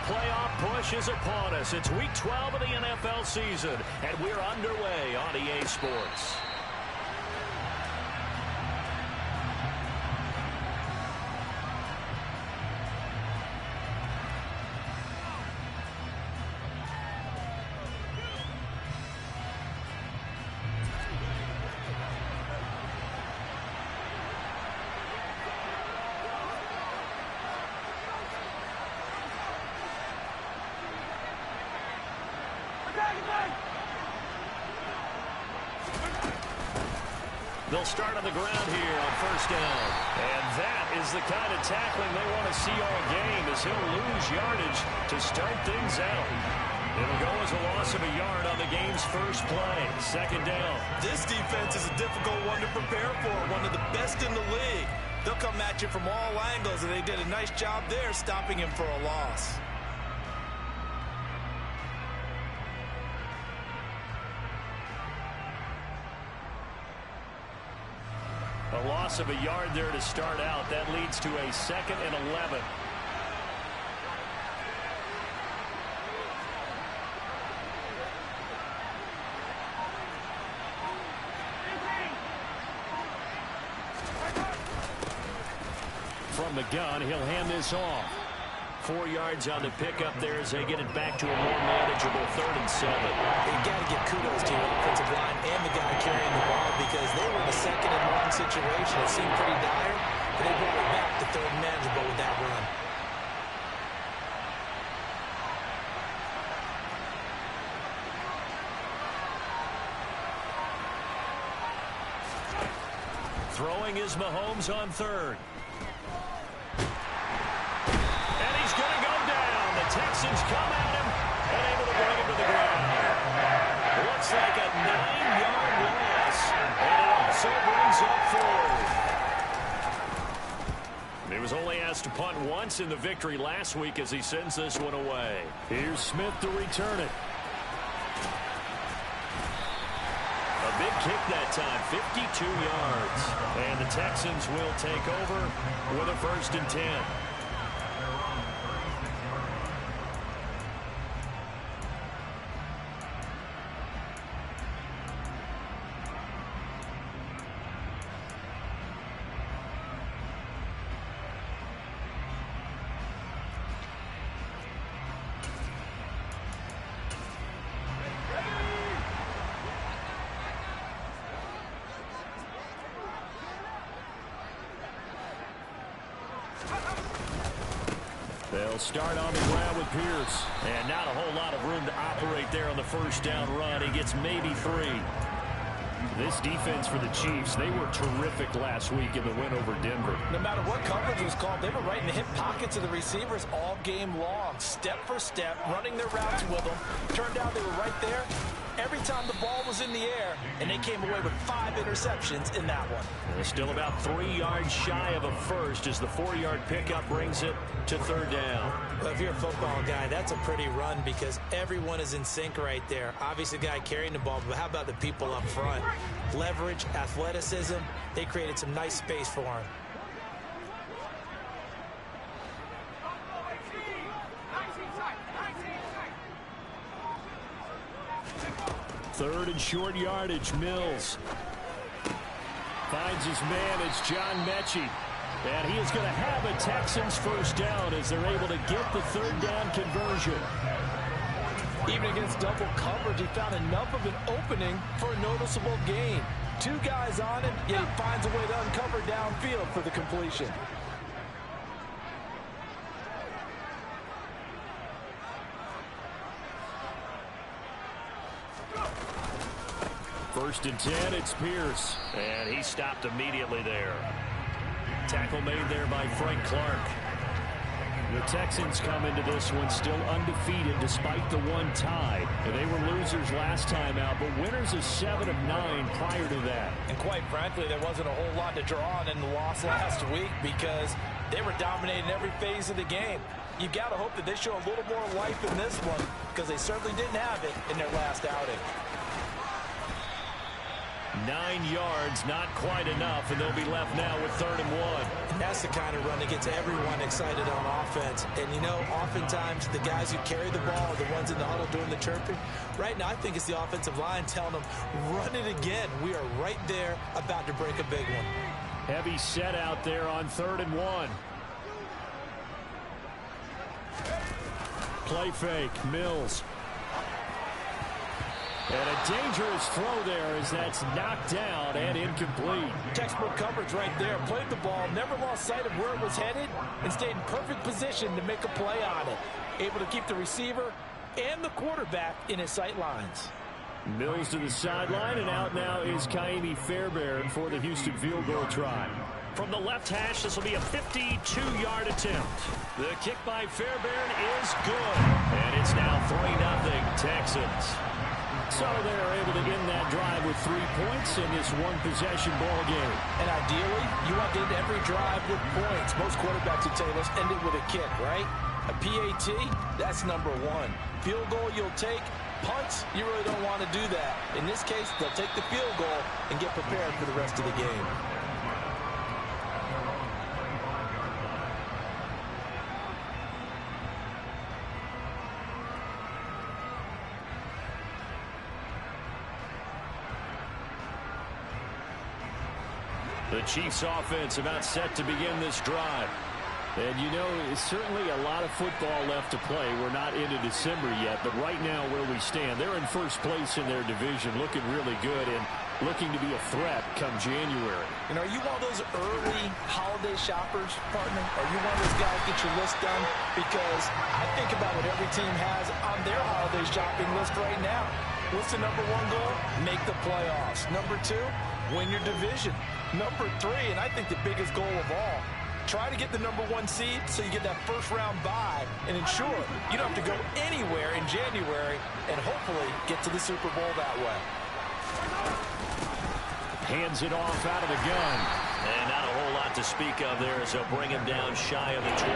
playoff push is upon us. It's Week 12 of the NFL season, and we're underway on EA Sports. They'll start on the ground here on first down. And that is the kind of tackling they want to see all game, as he'll lose yardage to start things out. It'll go as a loss of a yard on the game's first play. Second down. This defense is a difficult one to prepare for, one of the best in the league. They'll come at you from all angles, and they did a nice job there stopping him for a loss. A loss of a yard there to start out. That leads to a 2nd and 11. From the gun, he'll hand this off. 4 yards on the pickup there as they get it back to a more manageable 3rd and 7. You got to give kudos to your offensive line and the guy carrying the ball, because they were in a 2nd and 1 situation. It seemed pretty dire, but they brought it back to 3rd and manageable with that run. Throwing is Mahomes on 3rd. Texans come at him and able to bring him to the ground. Looks like a 9-yard loss, and it also brings up 4th. He was only asked to punt once in the victory last week as he sends this one away. Here's Smith to return it. A big kick that time, 52 yards. And the Texans will take over with a 1st and 10. They'll start on the ground with Pierce. And not a whole lot of room to operate there on the first down run. He gets maybe 3. This defense for the Chiefs, they were terrific last week in the win over Denver. No matter what coverage was called, they were right in the hip pockets of the receivers all game long. Step for step, running their routes with them. Turned out they were right there every time the ball was in the air, and they came away with 5 interceptions in that one. They're still about 3 yards shy of a first as the 4-yard pickup brings it to 3rd down. Well, if you're a football guy, that's a pretty run because everyone is in sync right there. Obviously, the guy carrying the ball, but how about the people up front? Leverage, athleticism, they created some nice space for him. 3rd and short yardage. Mills finds his man. It's John Mechie. And he is going to have a Texans first down as they're able to get the 3rd down conversion. Even against double coverage, he found enough of an opening for a noticeable gain. 2 guys on him, yet he finds a way to uncover downfield for the completion. First and 10, it's Pierce. And he stopped immediately there. Tackle made there by Frank Clark. The Texans come into this one still undefeated despite the 1 tie. And they were losers last time out, but winners of 7 of 9 prior to that. And quite frankly, there wasn't a whole lot to draw on in the loss last week because they were dominating every phase of the game. You got to hope that they show a little more life in this one because they certainly didn't have it in their last outing. 9 yards, not quite enough, and they'll be left now with 3rd and 1. And that's the kind of run that gets everyone excited on offense. And, you know, oftentimes the guys who carry the ball are the ones in the huddle doing the chirping. Right now, I think it's the offensive line telling them, run it again. We are right there about to break a big one. Heavy set out there on 3rd and 1. Play fake, Mills. And a dangerous throw there as that's knocked down and incomplete. Textbook coverage right there. Played the ball, never lost sight of where it was headed, and stayed in perfect position to make a play on it. Able to keep the receiver and the quarterback in his sight lines. Mills to the sideline, and out now is Kaimi Fairbairn for the Houston field goal try. From the left hash, this will be a 52-yard attempt. The kick by Fairbairn is good. And it's now 3-0 Texans. So they're able to end that drive with 3 points in this one-possession ball game. And ideally, you want to end every drive with points. Most quarterbacks would say, let's end it with a kick, right? A PAT, that's number 1. Field goal you'll take. Punts, you really don't want to do that. In this case, they'll take the field goal and get prepared for the rest of the game. The Chiefs offense about set to begin this drive. And you know, it's certainly a lot of football left to play. We're not into December yet, but right now where we stand, they're in first place in their division, looking really good and looking to be a threat come January. And are you one of those early holiday shoppers, partner? Are you one of those guys get your list done? Because I think about what every team has on their holiday shopping list right now. What's the number 1 goal? Make the playoffs. Number 2, win your division. Number 3, and I think the biggest goal of all, try to get the number 1 seed so you get that first-round bye and ensure you don't have to go anywhere in January and hopefully get to the Super Bowl that way. Hands it off out of the gun. And not a whole lot to speak of there as they'll bring him down shy of the 20.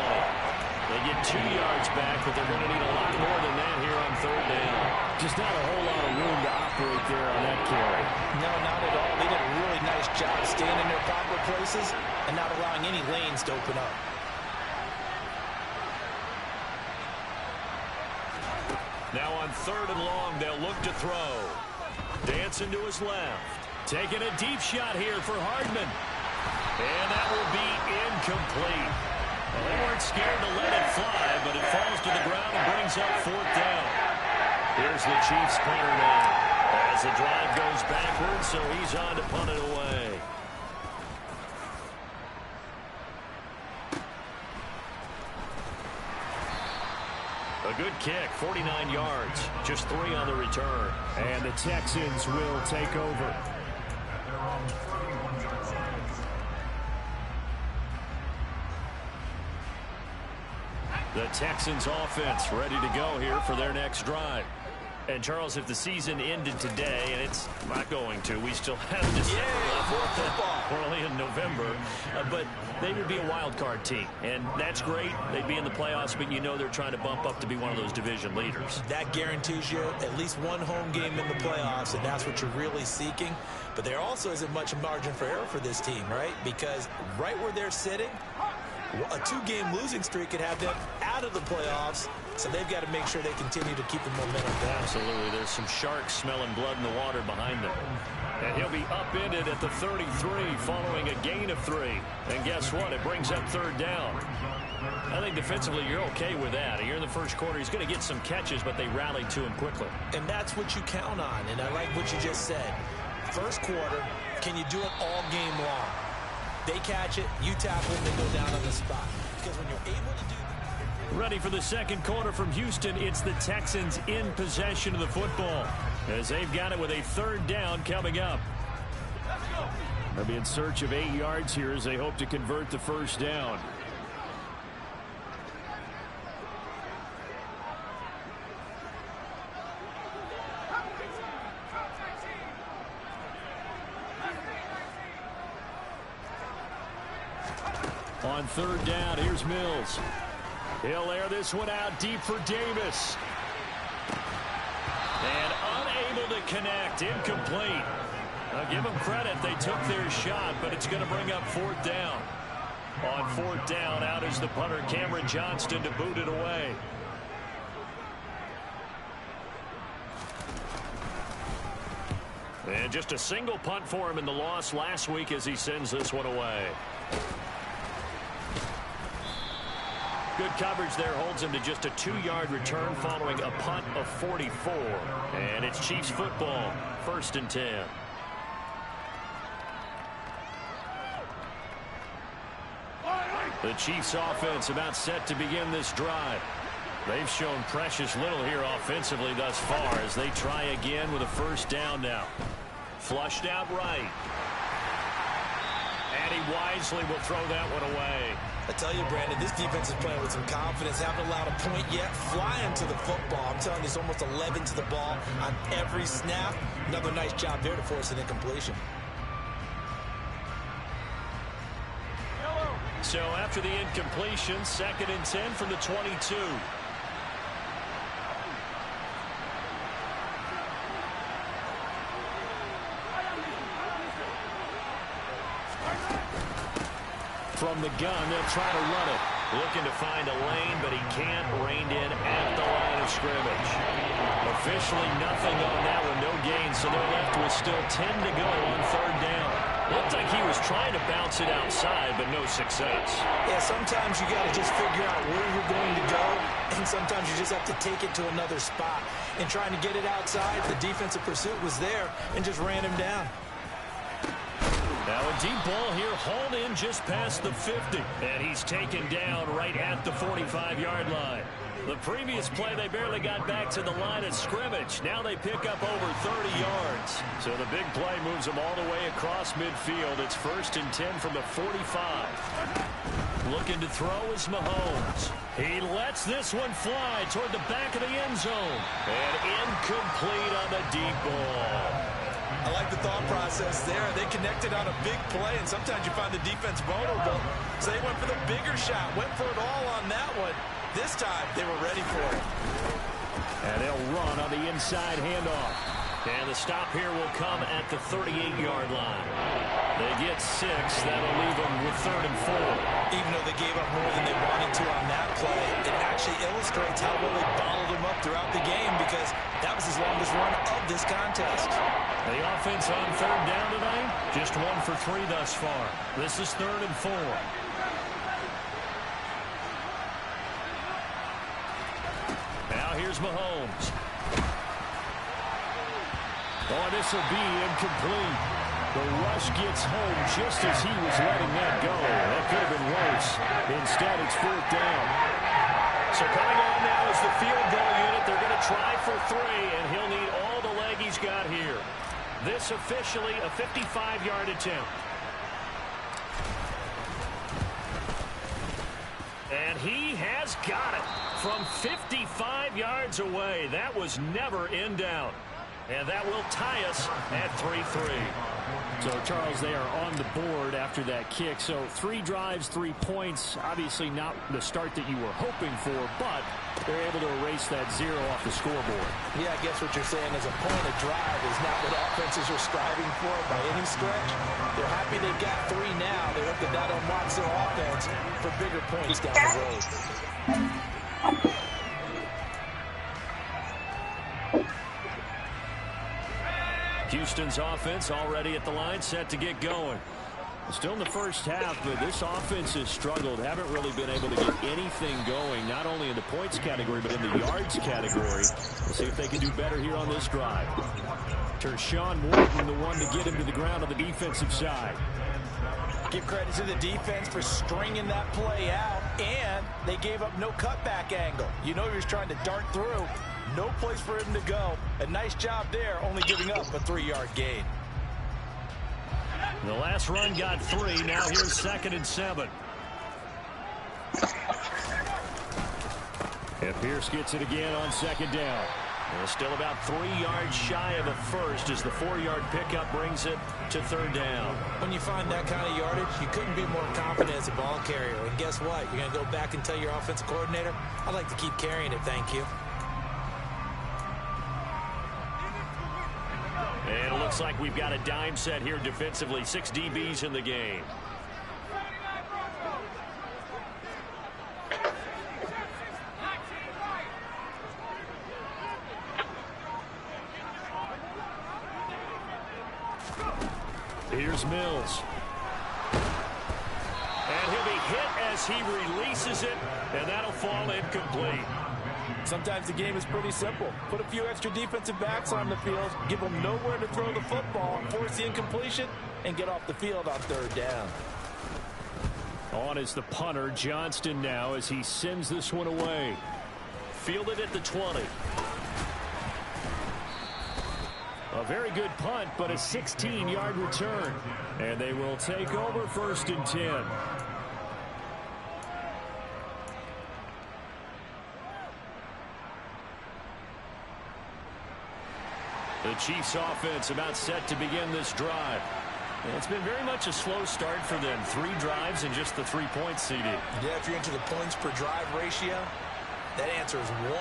They get 2 yards back, but they're going to need a lot more than that here on 3rd down. Just not a whole lot of room to operate there on that carry. No, not at all. They did a really nice job staying in their proper places and not allowing any lanes to open up. Now on 3rd and long, they'll look to throw. Dancing to his left. Taking a deep shot here for Hardman. And that will be incomplete. Well, they weren't scared to let it fly, but it falls to the ground and brings up 4th down. Here's the Chiefs punter now. As the drive goes backwards, so he's on to punt it away. A good kick, 49 yards, just 3 on the return. And the Texans will take over. The Texans offense ready to go here for their next drive. And, Charles, if the season ended today, and it's not going to, we still have December left. We're only in November. But they would be a wild card team. And that's great. They'd be in the playoffs, but you know they're trying to bump up to be one of those division leaders. That guarantees you at least 1 home game in the playoffs, and that's what you're really seeking. But there also isn't much margin for error for this team, right? Because right where they're sitting, a 2-game losing streak could have them out of the playoffs, so they've got to make sure they continue to keep the momentum down. Absolutely. There's some sharks smelling blood in the water behind them. And he'll be upended at the 33 following a gain of 3. And guess what? It brings up 3rd down. I think defensively you're okay with that. Here in the first quarter, he's going to get some catches, but they rallied to him quickly. And that's what you count on, and I like what you just said. First quarter, can you do it all game long? They catch it, you tackle them, they go down on the spot. Because when you're able to do that... Ready for the second quarter from Houston, it's the Texans in possession of the football as they've got it with a 3rd down coming up. They'll be in search of 8 yards here as they hope to convert the first down. On 3rd down, here's Mills. He'll air this one out deep for Davis. And unable to connect, incomplete. I'll give them credit. They took their shot, but it's going to bring up fourth down. On fourth down, out is the punter, Cameron Johnston, to boot it away. And just a single punt for him in the loss last week as he sends this one away. Good coverage there holds him to just a 2-yard return following a punt of 44. And it's Chiefs football, 1st and 10. The Chiefs offense about set to begin this drive. They've shown precious little here offensively thus far as they try again with a first down now. Flushed out right. And he wisely will throw that one away. I tell you, Brandon, this defense is playing with some confidence. Haven't allowed a point yet. Flying to the football. I'm telling you, it's almost 11 to the ball on every snap. Another nice job there to force an incompletion. So after the incompletion, 2nd and 10 from the 22. From the gun, they'll try to run it. Looking to find a lane, but he can't. Reined in at the line of scrimmage. Officially nothing on that one, no gain, so they're left with still 10 to go on 3rd down. Looked like he was trying to bounce it outside, but no success. Yeah, sometimes you got to just figure out where you're going to go, and sometimes you just have to take it to another spot. And trying to get it outside, the defensive pursuit was there and just ran him down. Now a deep ball here, hauled in just past the 50. And he's taken down right at the 45-yard line. The previous play, they barely got back to the line of scrimmage. Now they pick up over 30 yards. So the big play moves them all the way across midfield. It's 1st and 10 from the 45. Looking to throw is Mahomes. He lets this one fly toward the back of the end zone. And incomplete on the deep ball. I like the thought process there. They connected on a big play, and sometimes you find the defense vulnerable. So they went for the bigger shot, went for it all on that one. This time, they were ready for it. And they'll run on the inside handoff. And the stop here will come at the 38-yard line. They get 6. That'll leave them with 3rd and 4. Even though they gave up more than they wanted to on that play, it actually illustrates how well they bottled them up throughout the game because that was his longest run of this contest. The offense on 3rd down tonight, just 1 for 3 thus far. This is 3rd and 4. Now here's Mahomes. Oh, this will be incomplete. The rush gets home just as he was letting that go. That could have been worse. Instead, it's 4th down. So coming on now is the field goal unit. They're going to try for 3, and he'll need all the leg he's got here. This officially a 55-yard attempt. And he has got it from 55 yards away. That was never in doubt. And that will tie us at 3-3. So, Charles, they are on the board after that kick. So 3 drives, 3 points. Obviously not the start that you were hoping for, but they're able to erase that 0 off the scoreboard. Yeah, I guess what you're saying is a point of drive is not what offenses are striving for by any stretch. They're happy they've got 3 now. They hope that that unlocks their offense for bigger points down the road. Houston's offense already at the line, set to get going. Still in the first half, but this offense has struggled. Haven't really been able to get anything going, not only in the points category, but in the yards category. We'll see if they can do better here on this drive. Tershawn Morton, the one to get him to the ground on the defensive side. Give credit to the defense for stringing that play out, and they gave up no cutback angle. You know he was trying to dart through. No place for him to go. A nice job there, only giving up a 3-yard gain. The last run got 3. Now here's 2nd and 7. And Pierce gets it again on 2nd down. And still about 3 yards shy of a first as the 4-yard pickup brings it to 3rd down. When you find that kind of yardage, you couldn't be more confident as a ball carrier. And guess what? You're going to go back and tell your offensive coordinator, I'd like to keep carrying it, thank you. And it looks Looks like we've got a dime set here defensively. 6 DBs in the game. Here's Mills. And he'll be hit as he releases it, and that'll fall incomplete. Sometimes the game is pretty simple. Put a few extra defensive backs on the field, give them nowhere to throw the football, force the incompletion, and get off the field on 3rd down. On is the punter, Johnston, now as he sends this one away. Fielded at the 20. A very good punt, but a 16-yard return. And they will take over 1st and 10. The Chiefs offense about set to begin this drive. And it's been very much a slow start for them. 3 drives and just the 3-point CD. Yeah, if you're into the points per drive ratio, that answer is 1.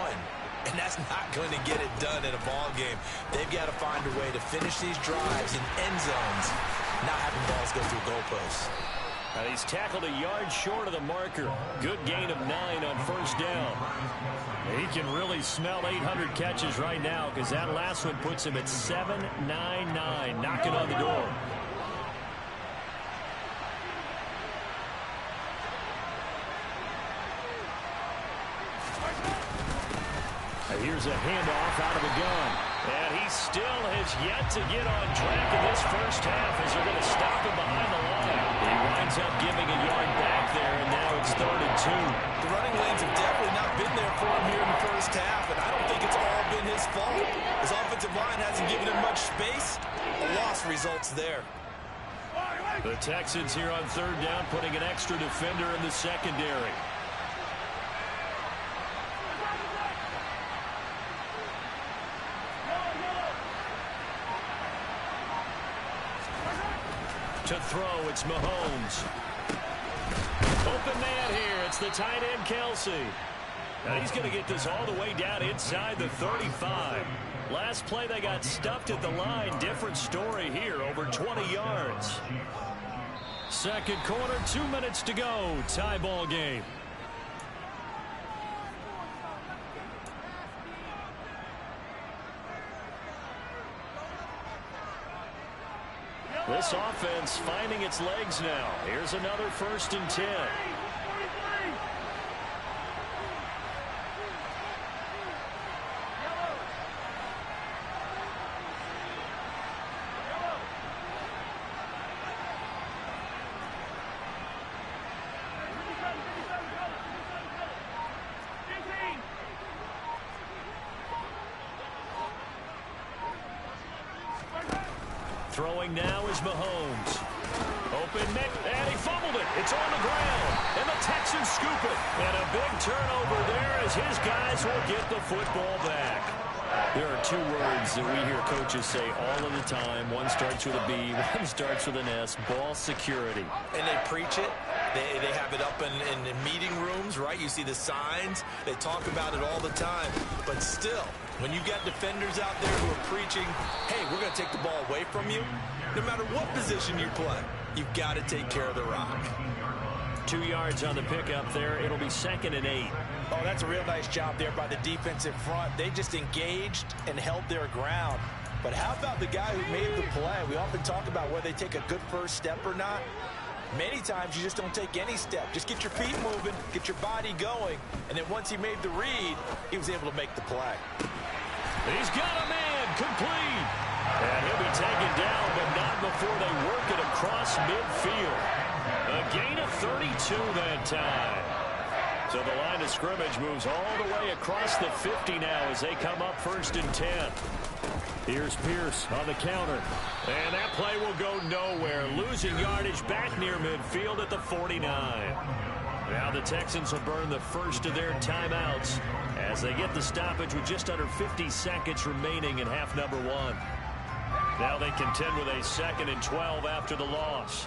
And that's not going to get it done in a ball game. They've got to find a way to finish these drives in end zones, not having balls go through goalposts. He's tackled a yard short of the marker. Good gain of 9 on 1st down. He can really smell 800 catches right now because that last one puts him at 799, knocking on the door. Here's a handoff out of the gun. And he still has yet to get on track in this first half as they're going to stop him behind the line. He winds up giving a yard back there, and now it's 3rd and 2. The running lanes have definitely not been there for him here in the first half, and I don't think it's all been his fault. His offensive line hasn't given him much space. A loss results there. The Texans here on 3rd down, putting an extra defender in the secondary. To throw, it's Mahomes. Open man here. It's the tight end, Kelsey. And he's going to get this all the way down inside the 35. Last play, they got stuffed at the line. Different story here, over 20 yards. 2nd quarter, 2 minutes to go. Tie ball game. This offense finding its legs now. Here's another 1st and 10. Throwing now is Mahomes. Open Nick, and he fumbled it. It's on the ground, and the Texans scoop it. And a big turnover there as his guys will get the football back. There are 2 words that we hear coaches say all of the time. One starts with a B, one starts with an S, ball security. And they preach it. They have it up in meeting rooms, right? You see the signs. They talk about it all the time. But still, when you got defenders out there who are preaching, hey, we're going to take the ball away from you, no matter what position you play, you've got to take care of the rock. 2 yards on the pickup there. It'll be 2nd and 8. Oh, that's a real nice job there by the defensive front. They just engaged and held their ground. But how about the guy who made the play? We often talk about whether they take a good first step or not. Many times you just don't take any step. Just get your feet moving, get your body going, and then once he made the read, he was able to make the play. He's got a man, complete. And he'll be taken down, but not before they work it across midfield. A gain of 32 that time. So the line of scrimmage moves all the way across the 50 now as they come up 1st and 10. Here's Pierce on the counter. And that play will go nowhere. Losing yardage back near midfield at the 49. Now the Texans will burn the first of their timeouts as they get the stoppage with just under 50 seconds remaining in half number 1. Now they contend with a 2nd and 12 after the loss.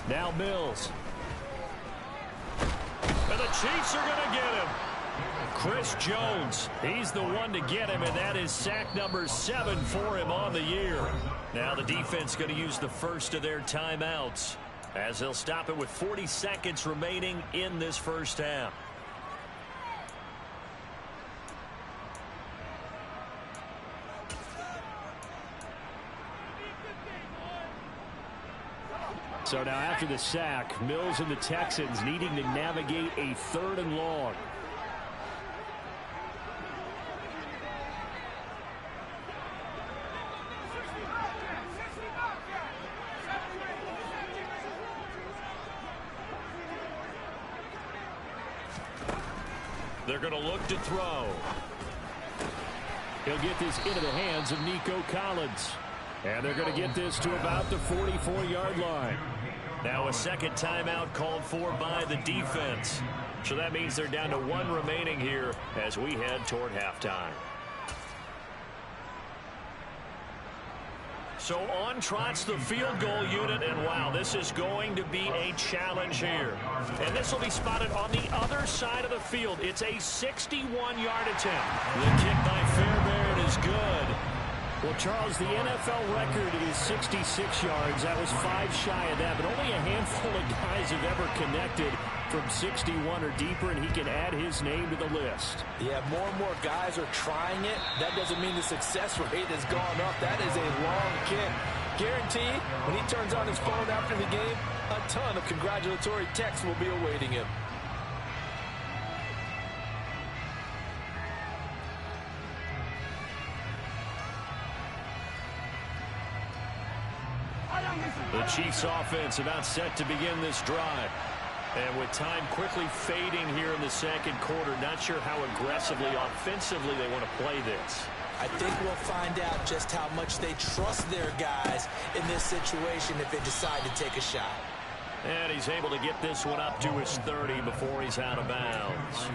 Now Mills. And the Chiefs are going to get him. Chris Jones, he's the one to get him, and that is sack number 7 for him on the year. Now the defense going to use the first of their timeouts as they'll stop it with 40 seconds remaining in this first half. So now after the sack, Mills and the Texans needing to navigate a 3rd and long. They're going to look to throw. He'll get this into the hands of Nico Collins. And they're going to get this to about the 44-yard line. Now a second timeout called for by the defense. So that means they're down to 1 remaining here as we head toward halftime. So on trots the field goal unit, and wow, this is going to be a challenge here. And this will be spotted on the other side of the field. It's a 61-yard attempt. The kick by Fairbairn is good. Well, Charles, the NFL record is 66 yards. That was 5 shy of that, but only a handful of guys have ever connected from 61 or deeper, and he can add his name to the list. Yeah, more and more guys are trying it. That doesn't mean the success rate has gone up. That is a long kick. Guaranteed, when he turns on his phone after the game, a ton of congratulatory texts will be awaiting him. The Chiefs offense about set to begin this drive. And with time quickly fading here in the second quarter, not sure how aggressively, offensively they want to play this. I think we'll find out just how much they trust their guys in this situation if they decide to take a shot. And he's able to get this one up to his 30 before he's out of bounds.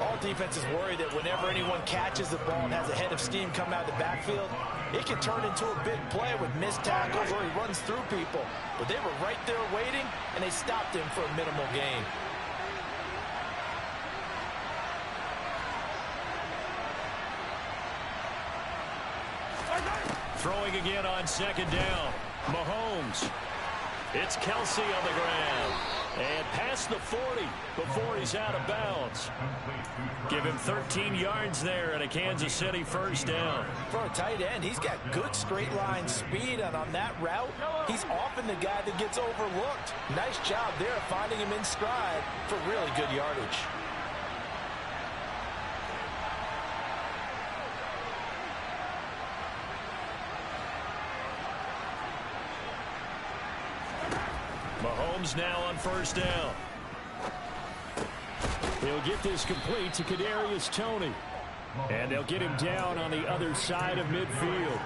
All defenses worry that whenever anyone catches the ball and has a head of steam come out of the backfield, it can turn into a big play with missed tackles or he runs through people. But they were right there waiting, and they stopped him for a minimal gain. Throwing again on second down. Mahomes. It's Kelsey on the ground. And past the 40 before he's out of bounds. Give him 13 yards there and a Kansas City first down. For a tight end, he's got good straight line speed, and on that route, he's often the guy that gets overlooked. Nice job there finding him in stride for really good yardage. Mahomes now on first down. He'll get this complete to Kadarius Toney. And they'll get him down on the other side of midfield.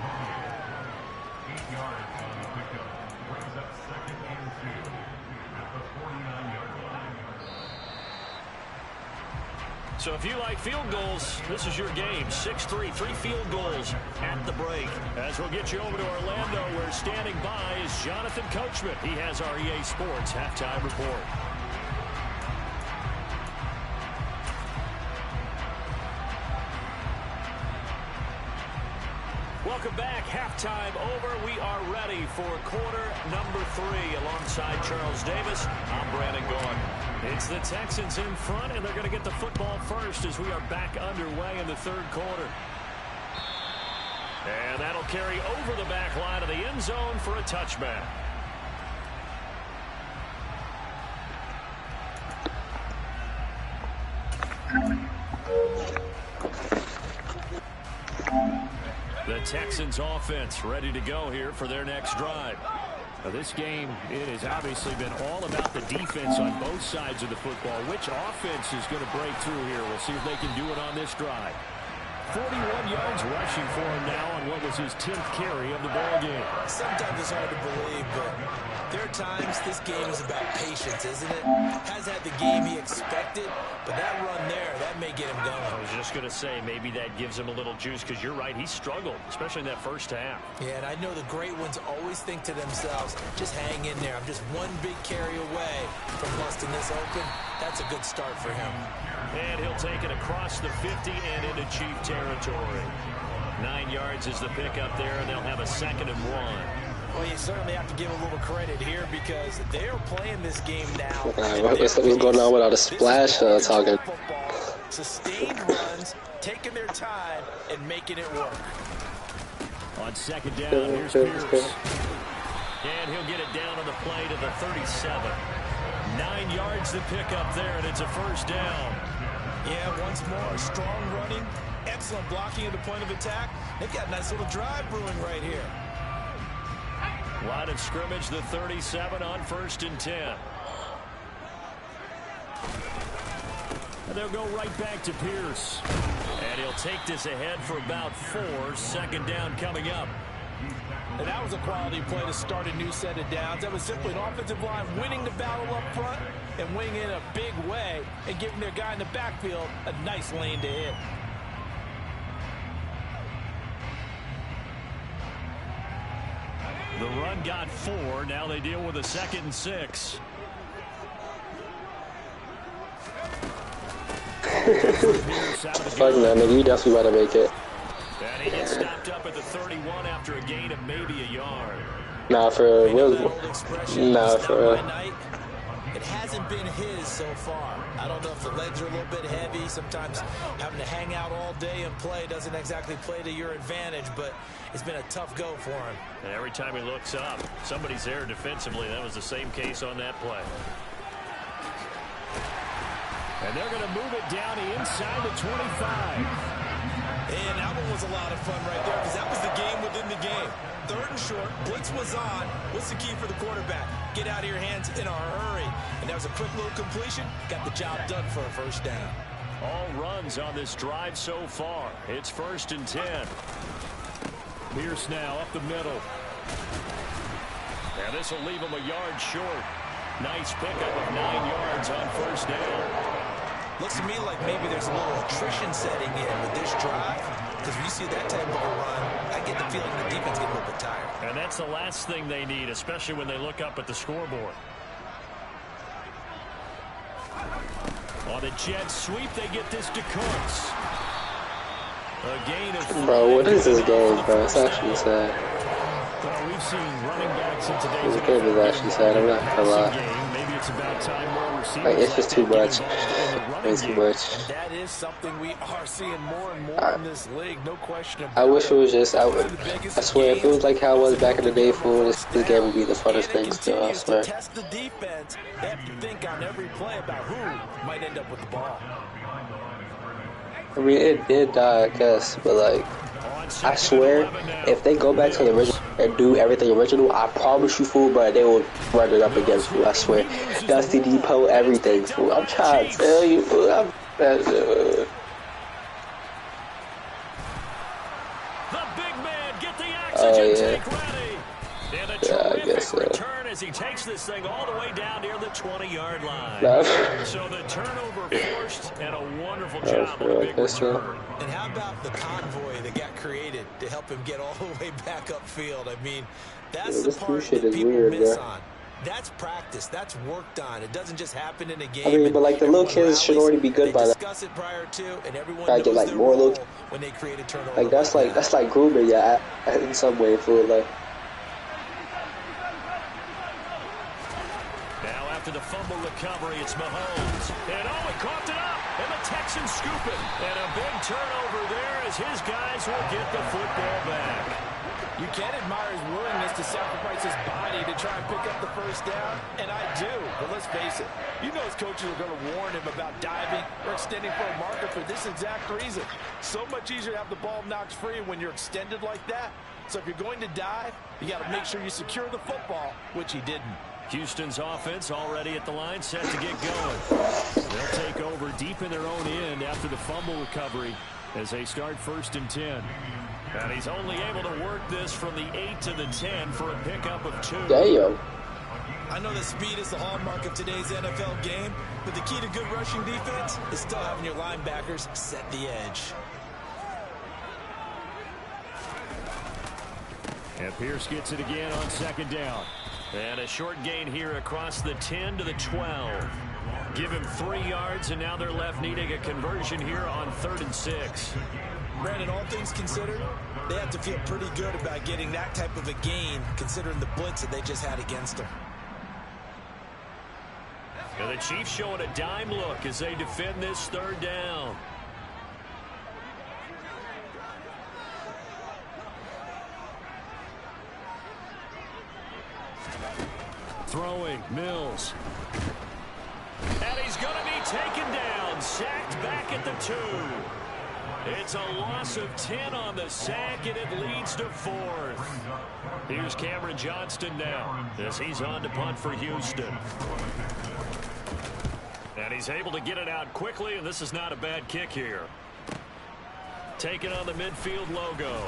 So if you like field goals, this is your game. 6-3, 3 field goals at the break. As we'll get you over to Orlando, where standing by is Jonathan Coachman. He has our EA Sports halftime report. Welcome back. Halftime over. We are ready for quarter number 3. Alongside Charles Davis, I'm Brandon Gaughan. It's the Texans in front, and they're going to get the football first as we are back underway in the third quarter. And that'll carry over the back line of the end zone for a touchback. The Texans offense ready to go here for their next drive. Now this game, it has obviously been all about the defense on both sides of the football. Which offense is going to break through here? We'll see if they can do it on this drive. 41 yards rushing for him now on what was his 10th carry of the ball game. Sometimes it's hard to believe, but there are times this game is about patience, isn't it? Has had the game he expected, but that run there, that may get him going. I was just going to say, maybe that gives him a little juice, because you're right, he struggled, especially in that first half. Yeah, and I know the great ones always think to themselves, just hang in there. I'm just one big carry away from busting this open. That's a good start for him. And he'll take it across the 50 and into Chief territory. 9 yards is the pickup there, and they'll have a 2nd and 1. Well, you certainly have to give a little credit here because they are playing this game now. What's going on without a splash talking? Sustained runs, taking their time, and making it work. On 2nd down, here's Pierce. And he'll get it down on the play to the 37. 9 yards to pick up there, and it's a 1st down. Yeah, once more, strong running, excellent blocking at the point of attack. They've got a nice little drive brewing right here. Line of scrimmage, the 37 on 1st and 10. And they'll go right back to Pierce. And he'll take this ahead for about 4. 2nd down coming up. And that was a quality play to start a new set of downs. That was simply an offensive line winning the battle up front and winning in a big way and giving their guy in the backfield a nice lane to hit. The run got 4. Now they deal with a 2nd and 6. Fuck man, nigga, you definitely about to make it. And he gets stopped up at the 31 after a gain of maybe a yard. Nah, for real. Nah, for real. It hasn't been his so far. I don't know if the legs are a little bit heavy. Sometimes having to hang out all day and play doesn't exactly play to your advantage, but it's been a tough go for him. And every time he looks up, somebody's there defensively. That was the same case on that play. And they're going to move it down inside the 25. And that one was a lot of fun right there because that was the game within the game. 3rd and short, blitz was on. What's the key for the quarterback? Get out of your hands in a hurry. And that was a quick little completion. Got the job done for a 1st down. All runs on this drive so far. It's 1st and 10. Pierce now up the middle. And this will leave him a yard short. Nice pickup of 9 yards on 1st down. Looks to me like maybe there's a little attrition setting in with this drive. Because when you see that type of a run, I get the feeling the defense getting a little bit tired. And that's the last thing they need, especially when they look up at the scoreboard. On the jet sweep, they get this to Cooks. A gain of 5. Bro, what is this game, bro? It's actually sad. Well, we've seen running backs in today's This game is actually sad. I'm not gonna lie. Maybe it's about time more receivers. Like, it's just too much. It's too much. And that is something we are seeing more and more in this league. No question about it. I wish it was just. I swear, if it was like how it was back in the day, fool, this game would be the funnest thing still. I swear. To test the defense, they have to think on every play about who might end up with the ball. I mean, it did die, I guess, but like, I swear, if they go back to the original and do everything original, I promise you, fool, but they will run it up against you. I swear, Dusty Depot, everything, fool. I'm trying to tell you, fool. The big man, get the oxygen tank ready. And a terrific return as he takes this thing all the way down near the 20-yard line. So the turnover forced and a wonderful job on a big return. And how about the convoy that got created to help him get all the way back upfield? I mean, that's the part that people miss on. That's practice. That's worked on. It doesn't just happen in a game. I mean, but like the little kids should already be good by that. Discuss it prior to, and everyone I get like more little. When they create a turnover. Like that's like grooming, yeah, in some way, fool. Like. After the fumble recovery, it's Mahomes. And he coughed it up. And the Texans scoop it. And a big turnover there as his guys will get the football back. You can admire his willingness to sacrifice his body to try and pick up the 1st down. And I do. But let's face it. You know his coaches are going to warn him about diving or extending for a marker for this exact reason. So much easier to have the ball knocked free when you're extended like that. So if you're going to dive, you got to make sure you secure the football, which he didn't. Houston's offense already at the line, set to get going. They'll take over deep in their own end after the fumble recovery as they start 1st and 10. And he's only able to work this from the 8 to the 10 for a pickup of 2. Damn. I know that speed is the hallmark of today's NFL game, but the key to good rushing defense is still having your linebackers set the edge. And Pierce gets it again on second down. And a short gain here across the 10 to the 12. Give him 3 yards, and now they're left needing a conversion here on 3rd and 6. Brandon, all things considered, they have to feel pretty good about getting that type of a gain, considering the blitz that they just had against them. And the Chiefs showing a dime look as they defend this 3rd down. Throwing, Mills. And he's going to be taken down, sacked back at the 2. It's a loss of 10 on the sack, and it leads to 4th. Here's Cameron Johnston now as he's on to punt for Houston. And he's able to get it out quickly, and this is not a bad kick here. Taking on the midfield logo.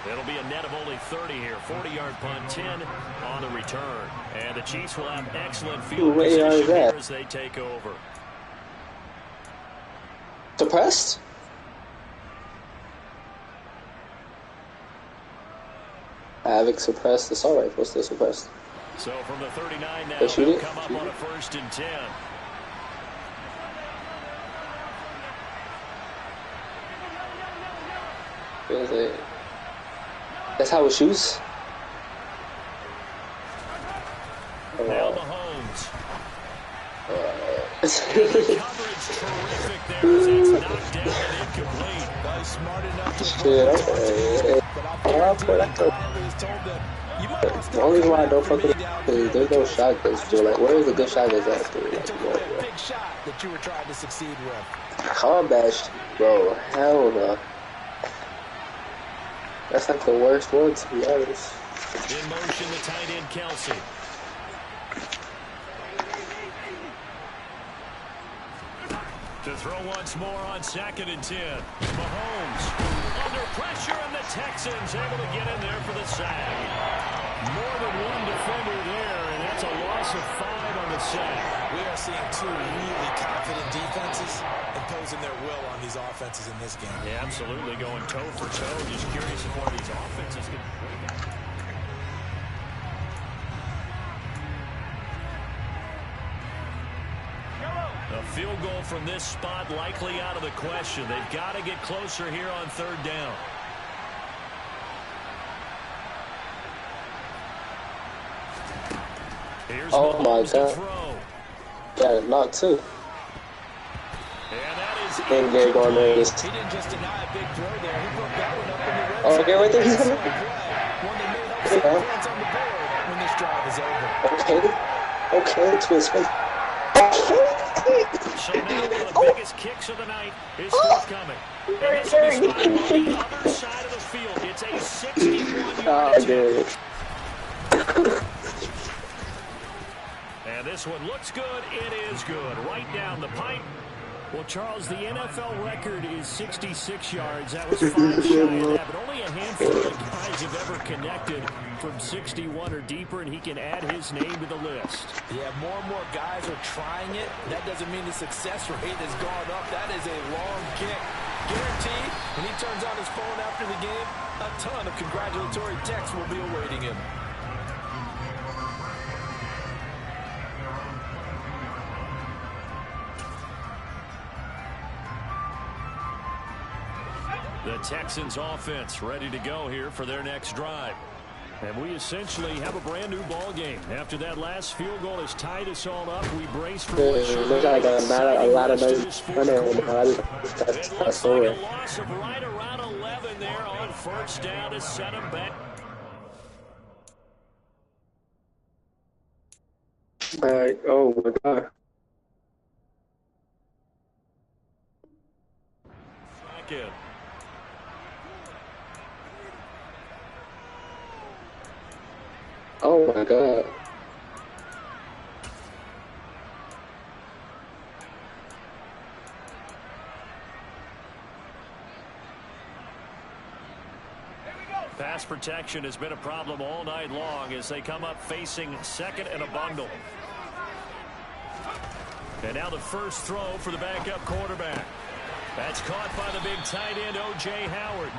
It'll be a net of only 30 here. 40-yard punt, 10 on the return. And the Chiefs will have excellent field position here as they take over. Suppressed? Havoc suppressed. It's all right. What's still suppressed? So from the 39 now, they'll come up on a 1st and 10. That's how it shoots. Now Mahomes. Coverage terrific there as it's knocked down and incomplete. Well, he's smart enough to the only reason why I don't fuck with it is there's no shotguns. So like, where is the good shotguns at? It's a big shot that you were trying to succeed with. Combat, bro. Hell no. That's like the worst one, to be honest. In motion, the tight end, Kelsey. To throw once more on 2nd and 10. Mahomes under pressure, and the Texans able to get in there for the sack. More than one defender there, and that's a loss of 5 on the sack. We are seeing 2 really confident defenses imposing their will on these offenses in this game. Yeah, absolutely, going toe for toe. Just curious of where these offenses can break out. A field goal from this spot likely out of the question. They've got to get closer here on 3rd down. Here's oh my God. Throw. Yeah, not 2. And that is and they're going there. He didn't just deny a big throw there. He broke that one up in the red zone. Okay, right there. He's gonna one that made up some points on the board when this drive is over. Okay, to his face. So now one of the biggest kicks of the night is forthcoming. And this will be spotted on the other side of the field. It's a 61-yard attempt. And this one looks good. It is good. Right down the pipe. Well, Charles, the NFL record is 66 yards. That was 5 shy of that, but only a handful of guys have ever connected from 61 or deeper, and he can add his name to the list. Yeah, more and more guys are trying it. That doesn't mean the success rate has gone up. That is a long kick. Guaranteed, when he turns on his phone after the game, a ton of congratulatory texts will be awaiting him. The Texans offense ready to go here for their next drive. And we essentially have a brand new ball game. After that last field goal has tied us all up, we brace for what should be a lot of noise. It looks like a loss of right around 11 there on 1st down to set them back. Oh my God. Second. Oh my God. Pass protection has been a problem all night long as they come up facing second and a bundle. And now the first throw for the backup quarterback. That's caught by the big tight end, O.J. Howard.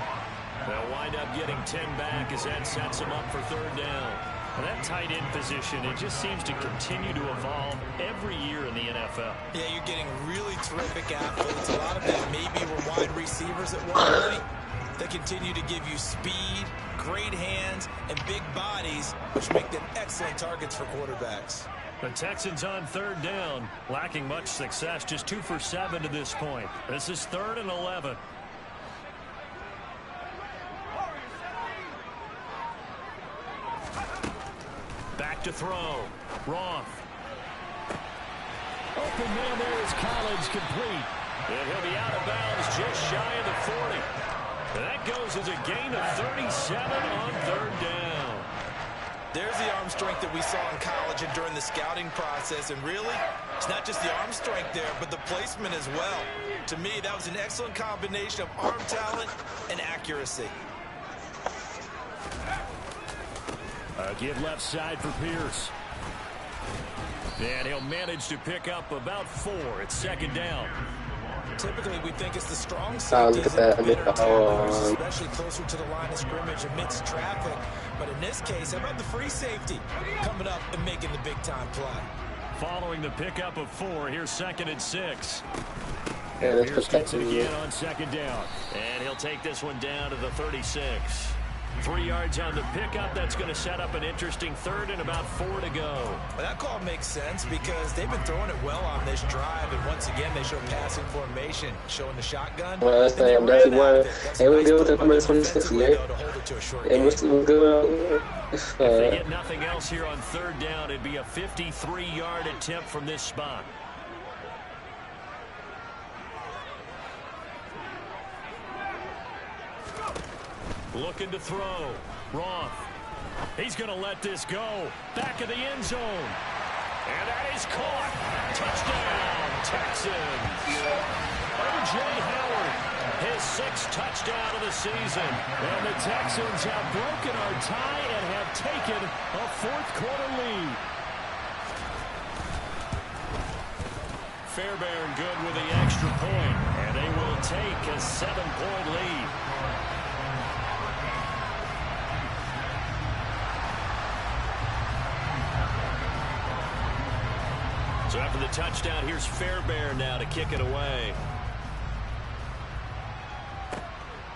They'll wind up getting 10 back as that sets them up for third down. Well, that tight end position, it just seems to continue to evolve every year in the NFL. Yeah, you're getting really terrific athletes. A lot of them maybe were wide receivers at one point. They continue to give you speed, great hands, and big bodies, which make them excellent targets for quarterbacks. The Texans on third down, lacking much success, just 2 for 7 to this point. This is 3rd and 11. Back to throw. Roth. Open man there is Collins, complete. And he'll be out of bounds just shy of the 40. And that goes as a gain of 37 on third down. There's the arm strength that we saw in college and during the scouting process. And really, it's not just the arm strength there, but the placement as well. To me, that was an excellent combination of arm talent and accuracy. A give left side for Pierce. And he'll manage to pick up about 4 at second down. Typically, we think it's the strong safeties and the better tacklers, especially closer to the line of scrimmage amidst traffic. But in this case, how about the free safety coming up and making the big-time play? Following the pickup of 4, here's 2nd and 6. Yeah, that's Pierce gets it protecting again on second down. And he'll take this one down to the 36. 3 yards on the pickup. That's going to set up an interesting 3rd and about 4 to go. Well, that call makes sense because they've been throwing it well on this drive. And once again, they show passing formation, showing the shotgun. Well, that's the one. They will deal with the number 26, yeah. And what's going on? If they get nothing else here on third down, it'd be a 53-yard attempt from this spot. Looking to throw. Roth. He's going to let this go. Back of the end zone. And that is caught. Touchdown, Texans. O.J. Howard, his 6th touchdown of the season. And the Texans have broken our tie and have taken a 4th quarter lead. Fairbairn good with the extra point. And they will take a 7-point lead. So after the touchdown, here's Fairbairn now to kick it away.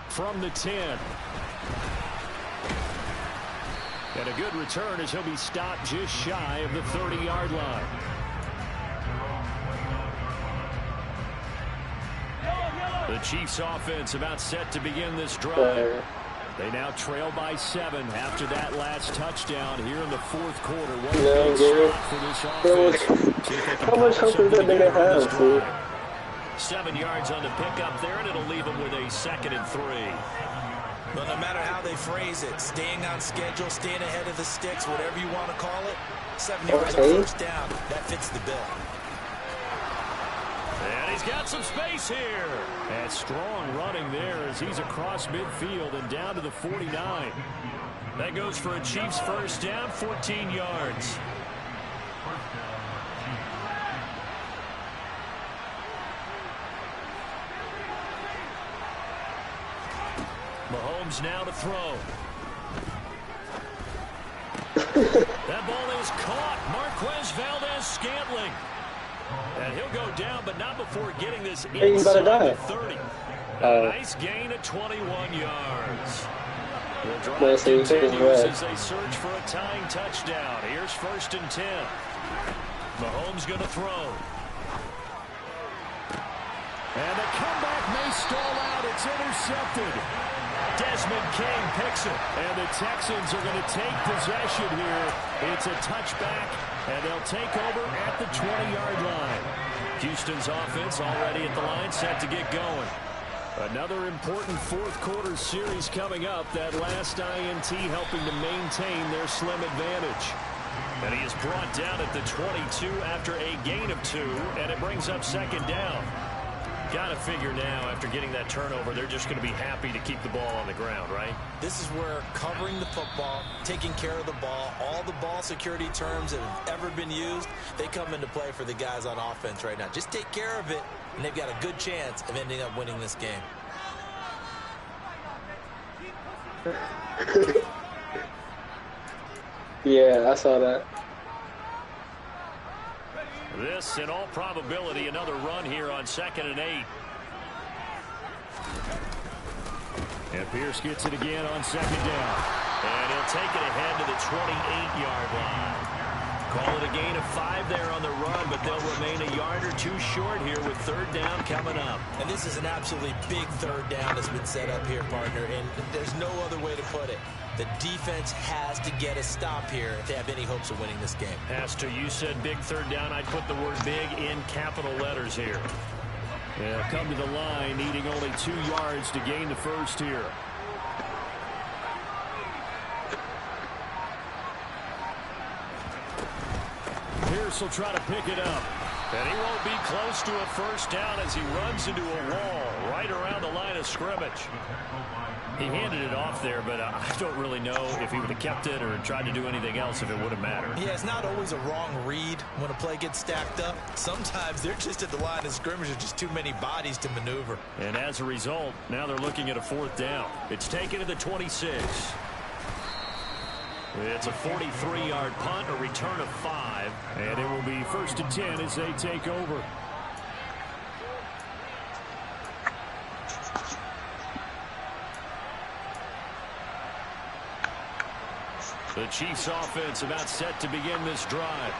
From the 10. And a good return as he'll be stopped just shy of the 30-yard line. The Chiefs offense about set to begin this drive. They now trail by 7 after that last touchdown here in the 4th quarter. What a big stop for this offense. How much hope is that they have, dude? 7 yards on the pickup there, and it'll leave them with a 2nd and 3. Well, no matter how they phrase it, staying on schedule, staying ahead of the sticks, whatever you want to call it, 7 yards on first down, that fits the bill. And he's got some space here. And strong running there as he's across midfield and down to the 49. That goes for a Chiefs first down, 14 yards. Mahomes now to throw. That ball is caught. Marquez Valdez-Scantling. And he'll go down, but not before getting this inside the 30. A nice gain of 21 yards. The drive continues as they search for a tying touchdown. Here's 1st and 10. Mahomes going to throw. And the comeback may stall out. It's intercepted. Desmond King picks it. And the Texans are going to take possession here. It's a touchback, and they'll take over at the 20-yard line. Houston's offense already at the line, set to get going. Another important 4th quarter series coming up. That last INT helping to maintain their slim advantage. And he is brought down at the 22 after a gain of 2, and it brings up 2nd down. Got to figure now, after getting that turnover, they're just going to be happy to keep the ball on the ground, right? This is where covering the football, taking care of the ball, all the ball security terms that have ever been used, they come into play for the guys on offense right now. Just take care of it, and they've got a good chance of ending up winning this game. Yeah, I saw that. This, in all probability, another run here on 2nd and 8. And Pierce gets it again on 2nd down. And he'll take it ahead to the 28-yard line. Call it a gain of 5 there on the run, but they'll remain a yard or 2 short here with 3rd down coming up. And this is an absolutely big 3rd down that's been set up here, partner, and there's no other way to put it. The defense has to get a stop here if they have any hopes of winning this game. Has to. You said big 3rd down. I'd put the word big in capital letters here. They'll come to the line, needing only 2 yards to gain the first here. Pierce will try to pick it up. And he won't be close to a first down as he runs into a wall right around the line of scrimmage. He handed it off there, but I don't really know if he would have kept it or tried to do anything else if it would have mattered. Yeah, it's not always a wrong read when a play gets stacked up. Sometimes they're just at the line of scrimmage with just too many bodies to maneuver. And as a result, now they're looking at a 4th down. It's taken to the 26. It's a 43-yard punt, a return of 5. And it will be 1st and 10 as they take over. The Chiefs offense about set to begin this drive.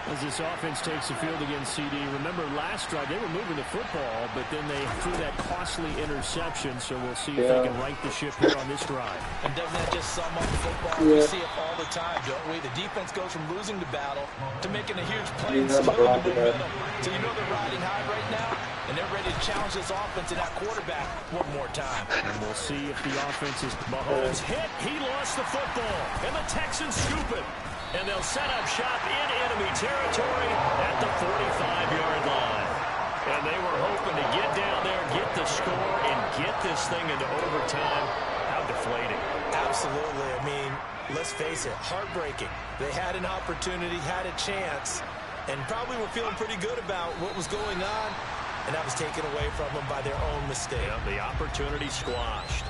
As this offense takes the field against CD. Remember last drive they were moving the football, but then they threw that costly interception, so we'll see if they can right the ship here on this drive. And doesn't that just sum up football? We see it all the time, don't we? The defense goes from losing the battle to making a huge play and slowing the momentum. So you know they're riding high right now, and they're ready to challenge this offense and that quarterback one more time. And we'll see if the offense is Mahomes hit. He lost the football, and the Texans scoop it. And they'll set up shop in enemy territory at the 45-yard line. And they were hoping to get down there, get the score, and get this thing into overtime. How deflating. Absolutely. I mean, let's face it, heartbreaking. They had an opportunity, had a chance, and probably were feeling pretty good about what was going on, and that was taken away from them by their own mistake. Yeah, the opportunity squashed.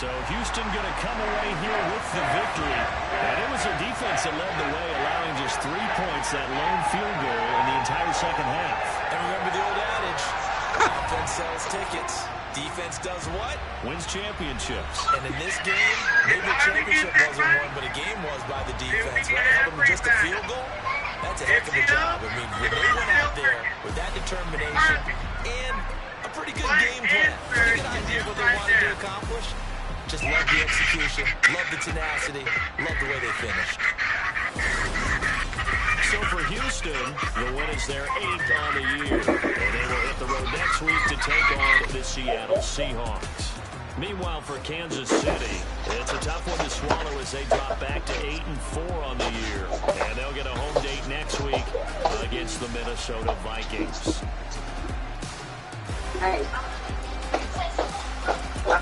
So Houston going to come away here with the victory. And it was a defense that led the way, allowing just 3 points, that lone field goal in the entire second half. And remember the old adage, offense sells tickets. Defense does what? Wins championships. And in this game, maybe the championship wasn't won, but a game was by the defense, right? Held them to just a field goal. That's a heck of a job. I mean, when they went out there with that determination and a pretty good game plan, pretty good idea of what they wanted to accomplish. Just love the execution, love the tenacity, love the way they finished. So for Houston, the win is their 8th on the year. And they will hit the road next week to take on the Seattle Seahawks. Meanwhile, for Kansas City, it's a tough one to swallow as they drop back to 8-4 on the year. And they'll get a home date next week against the Minnesota Vikings. Hey.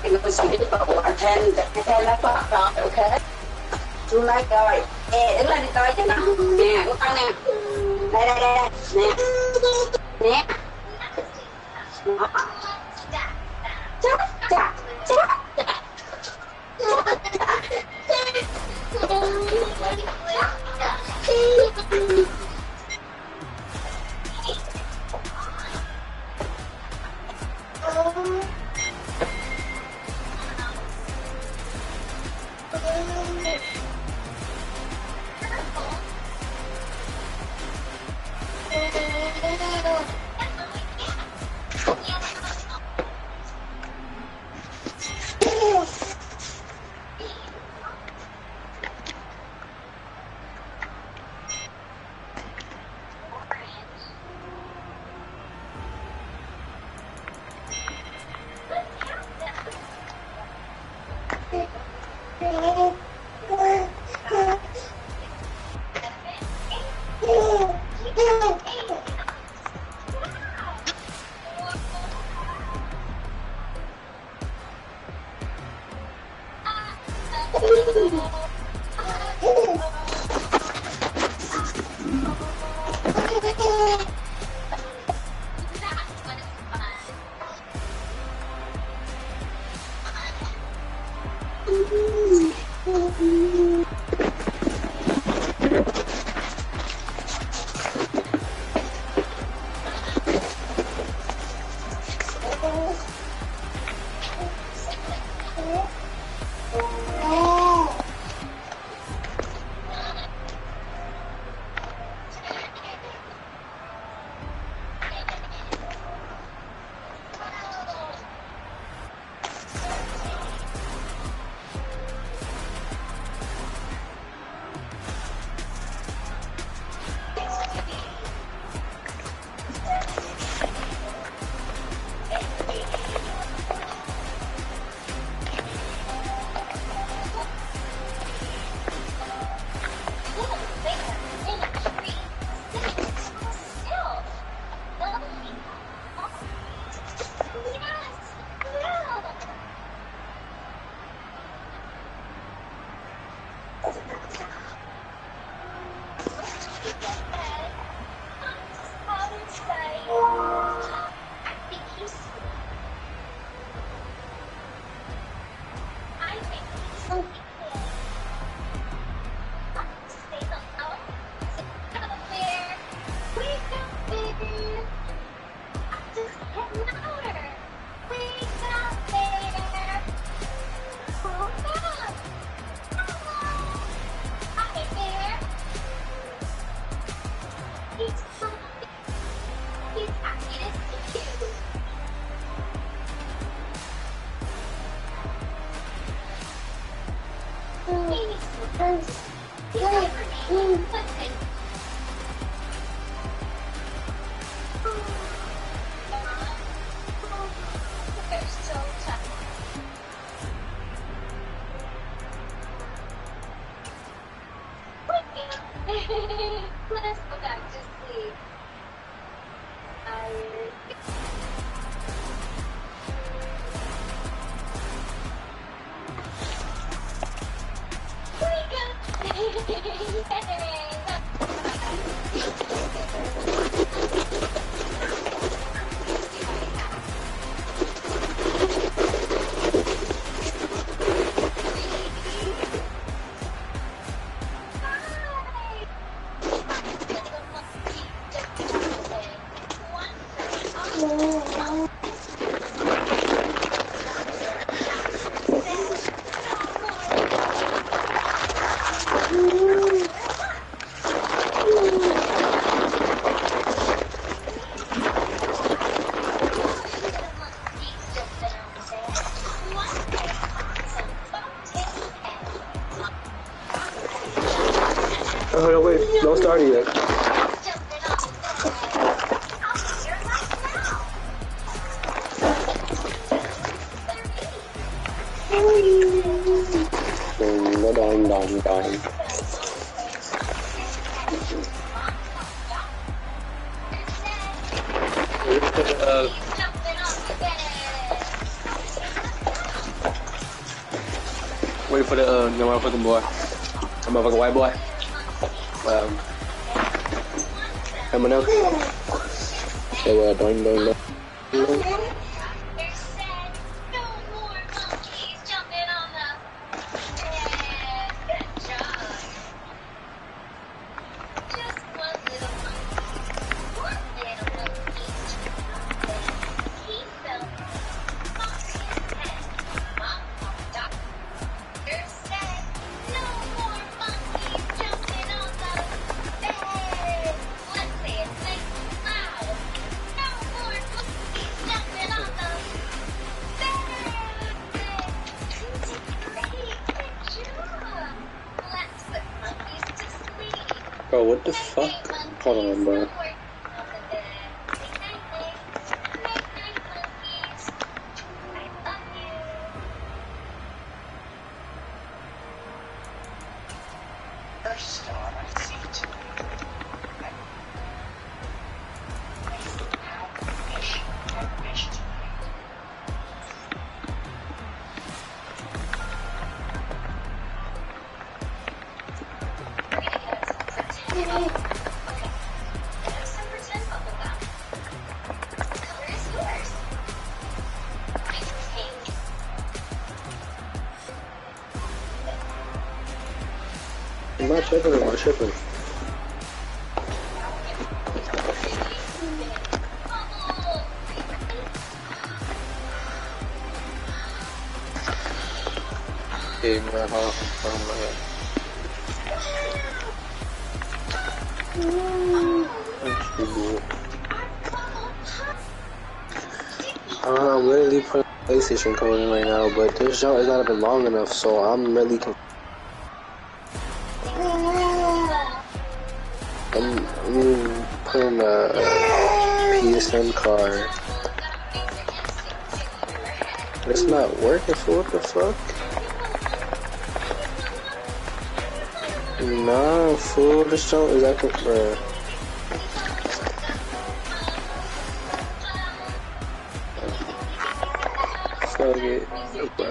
Cái nó suy nghĩ vào quả thêm nó có đó, ok. Xuống lấy coi. Ê, đứng lên đi coi chứ nào. Nè, của con nè. Đây. Nè. Đó. Chắc. Thank you. Let's go back to sleep. Tired. Oh, no, wait. Don't start it yet. Dong, dong, dong. Wait for the motherfucking boy. The motherfucking white boy. Someone else? So, doing, doing. Bro, what the fuck? Hold on, bro. I'm not tripping, I'm not tripping. Hey, man, oh my god. I'm literally putting PlayStation code in right now, but this jump is not even long enough, so I'm really confused. I'm putting a PSN card. It's not working, so what the fuck? Nah, fool, this jump is acting, bruh. Fuck it.